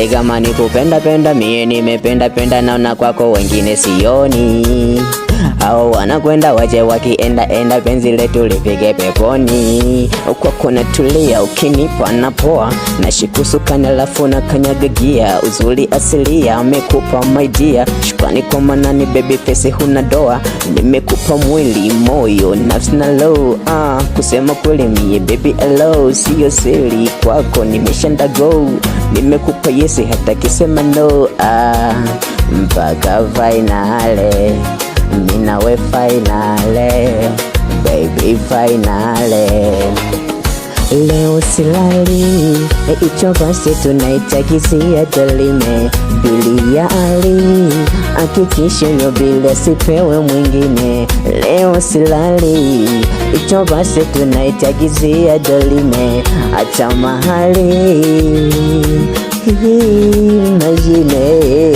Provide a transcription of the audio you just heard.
Kama ni kupenda penda, mie nimependa penda, naona kwako wengine sioni. Hao wanakwenda waje wakienda enda, penzi letu lifike peponi. Kwako natulia, ukinipa napoa, nashikusuka alafu na kanyagagia. Uzuri asilia amekupa my dear, shukrani kwa manani baby face huna doa. Nimekupa mwili moyo nafsi na low, kusema kweli mie baby hello, siyo siri kwako nimeshanda go. Nimekupa yesi hata kisema no, mpaka finale, mina we finale, baby finale. Leo silali, icho basi tunaitakisia dolime. Bili ya ali, hakikisha yo bila sipewe mwingine. Leo silali, icho basi tunaitakisia dolime. Acha mahali, imagine